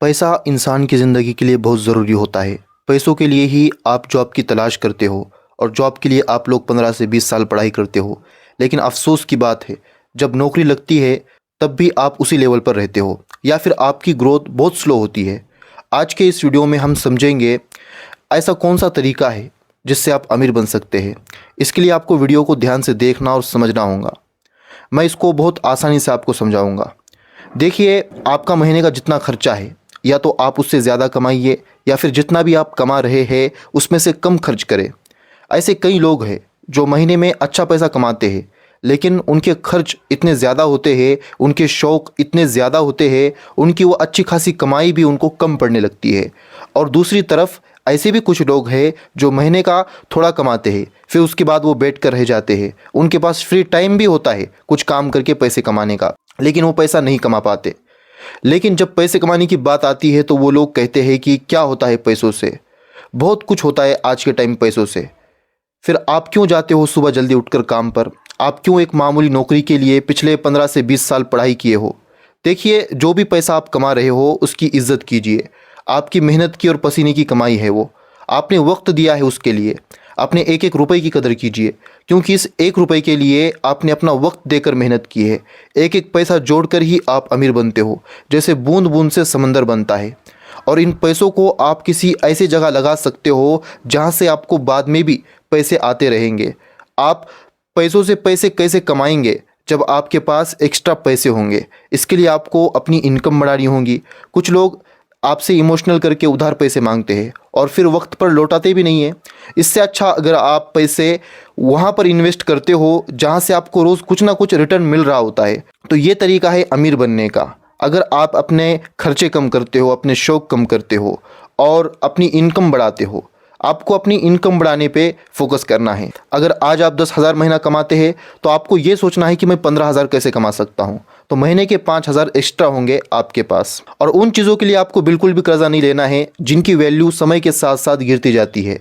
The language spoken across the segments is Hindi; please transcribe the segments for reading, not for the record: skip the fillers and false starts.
पैसा इंसान की ज़िंदगी के लिए बहुत ज़रूरी होता है। पैसों के लिए ही आप जॉब की तलाश करते हो और जॉब के लिए आप लोग 15 से 20 साल पढ़ाई करते हो। लेकिन अफ़सोस की बात है, जब नौकरी लगती है तब भी आप उसी लेवल पर रहते हो या फिर आपकी ग्रोथ बहुत स्लो होती है। आज के इस वीडियो में हम समझेंगे ऐसा कौन सा तरीका है जिससे आप अमीर बन सकते हैं। इसके लिए आपको वीडियो को ध्यान से देखना और समझना होगा। मैं इसको बहुत आसानी से आपको समझाऊंगा। देखिए, आपका महीने का जितना खर्चा है या तो आप उससे ज़्यादा कमाइए या फिर जितना भी आप कमा रहे हैं उसमें से कम खर्च करें। ऐसे कई लोग हैं जो महीने में अच्छा पैसा कमाते हैं लेकिन उनके खर्च इतने ज़्यादा होते हैं, उनके शौक़ इतने ज़्यादा होते हैं, उनकी वो अच्छी खासी कमाई भी उनको कम पड़ने लगती है। और दूसरी तरफ ऐसे भी कुछ लोग हैं जो महीने का थोड़ा कमाते हैं फिर उसके बाद वो बैठ कर रह जाते हैं। उनके पास फ्री टाइम भी होता है कुछ काम करके पैसे कमाने का, लेकिन वो पैसा नहीं कमा पाते। लेकिन जब पैसे कमाने की बात आती है तो वो लोग कहते हैं कि क्या होता है पैसों से, बहुत कुछ होता है आज के टाइम पैसों से। फिर आप क्यों जाते हो सुबह जल्दी उठकर काम पर? आप क्यों एक मामूली नौकरी के लिए पिछले 15 से 20 साल पढ़ाई किए हो? देखिए, जो भी पैसा आप कमा रहे हो उसकी इज्जत कीजिए। आपकी मेहनत की और पसीने की कमाई है वो, आपने वक्त दिया है उसके लिए। अपने एक एक रुपए की कदर कीजिए क्योंकि इस एक रुपए के लिए आपने अपना वक्त देकर मेहनत की है। एक एक पैसा जोड़कर ही आप अमीर बनते हो, जैसे बूंद बूंद से समंदर बनता है। और इन पैसों को आप किसी ऐसी जगह लगा सकते हो जहां से आपको बाद में भी पैसे आते रहेंगे। आप पैसों से पैसे कैसे कमाएंगे? जब आपके पास एक्स्ट्रा पैसे होंगे। इसके लिए आपको अपनी इनकम बढ़ानी होगी। कुछ लोग आपसे इमोशनल करके उधार पैसे मांगते हैं और फिर वक्त पर लौटाते भी नहीं हैं। इससे अच्छा अगर आप पैसे वहाँ पर इन्वेस्ट करते हो जहाँ से आपको रोज़ कुछ ना कुछ रिटर्न मिल रहा होता है, तो ये तरीका है अमीर बनने का। अगर आप अपने खर्चे कम करते हो, अपने शौक़ कम करते हो और अपनी इनकम बढ़ाते हो, आपको अपनी इनकम बढ़ाने पे फोकस करना है। अगर आज आप 10,000 महीना कमाते हैं तो आपको ये सोचना है कि मैं 15,000 कैसे कमा सकता हूँ। तो महीने के 5,000 एक्स्ट्रा होंगे आपके पास। और उन चीज़ों के लिए आपको बिल्कुल भी कर्जा नहीं लेना है जिनकी वैल्यू समय के साथ साथ गिरती जाती है।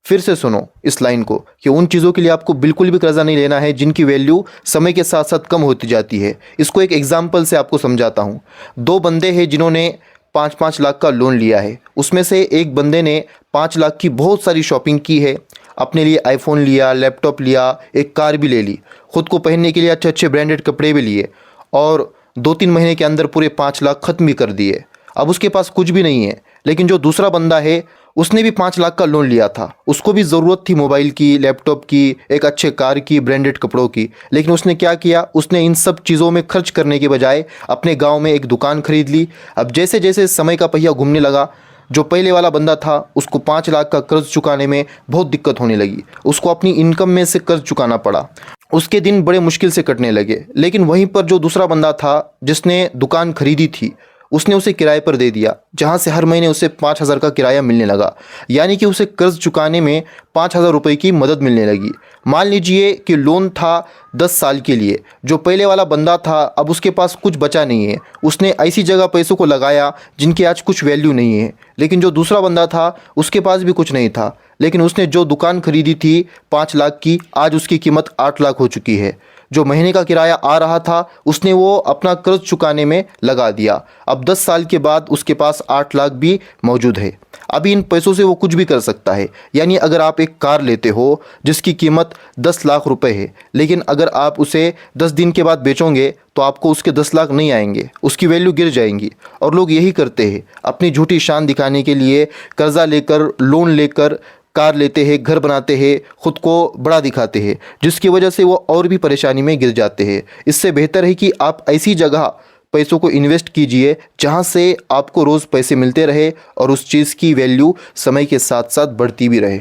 फिर से सुनो इस लाइन को कि उन चीज़ों के लिए आपको बिल्कुल भी कर्जा नहीं लेना है जिनकी वैल्यू समय के साथ साथ कम होती जाती है। इसको एक एग्जाम्पल से आपको समझाता हूँ। दो बंदे हैं जिन्होंने 5-5 लाख का लोन लिया है। उसमें से एक बंदे ने 5 लाख की बहुत सारी शॉपिंग की है, अपने लिए आईफोन लिया, लैपटॉप लिया, एक कार भी ले ली, ख़ुद को पहनने के लिए अच्छे अच्छे ब्रांडेड कपड़े भी लिए और 2-3 महीने के अंदर पूरे 5 लाख ख़त्म भी कर दिए। अब उसके पास कुछ भी नहीं है। लेकिन जो दूसरा बंदा है उसने भी 5 लाख का लोन लिया था। उसको भी ज़रूरत थी मोबाइल की, लैपटॉप की, एक अच्छे कार की, ब्रांडेड कपड़ों की। लेकिन उसने क्या किया? उसने इन सब चीज़ों में खर्च करने के बजाय अपने गांव में एक दुकान खरीद ली। अब जैसे जैसे समय का पहिया घूमने लगा, जो पहले वाला बंदा था उसको 5 लाख का कर्ज चुकाने में बहुत दिक्कत होने लगी। उसको अपनी इनकम में से कर्ज चुकाना पड़ा। उसके दिन बड़े मुश्किल से कटने लगे। लेकिन वहीं पर जो दूसरा बंदा था जिसने दुकान खरीदी थी, उसने उसे किराए पर दे दिया, जहां से हर महीने उसे 5,000 का किराया मिलने लगा। यानी कि उसे कर्ज चुकाने में 5,000 रुपये की मदद मिलने लगी। मान लीजिए कि लोन था 10 साल के लिए। जो पहले वाला बंदा था अब उसके पास कुछ बचा नहीं है। उसने ऐसी जगह पैसों को लगाया जिनकी आज कुछ वैल्यू नहीं है। लेकिन जो दूसरा बंदा था उसके पास भी कुछ नहीं था, लेकिन उसने जो दुकान खरीदी थी 5 लाख की, आज उसकी कीमत 8 लाख हो चुकी है। जो महीने का किराया आ रहा था उसने वो अपना कर्ज चुकाने में लगा दिया। अब 10 साल के बाद उसके पास 8 लाख भी मौजूद है। अभी इन पैसों से वो कुछ भी कर सकता है। यानी अगर आप एक कार लेते हो जिसकी कीमत 10 लाख रुपए है, लेकिन अगर आप उसे 10 दिन के बाद बेचोगे तो आपको उसके 10 लाख नहीं आएंगे, उसकी वैल्यू गिर जाएंगी। और लोग यही करते हैं, अपनी झूठी शान दिखाने के लिए कर्जा लेकर, लोन लेकर कार लेते हैं, घर बनाते हैं, ख़ुद को बड़ा दिखाते हैं, जिसकी वजह से वो और भी परेशानी में गिर जाते हैं। इससे बेहतर है कि आप ऐसी जगह पैसों को इन्वेस्ट कीजिए जहां से आपको रोज़ पैसे मिलते रहे और उस चीज़ की वैल्यू समय के साथ साथ बढ़ती भी रहे।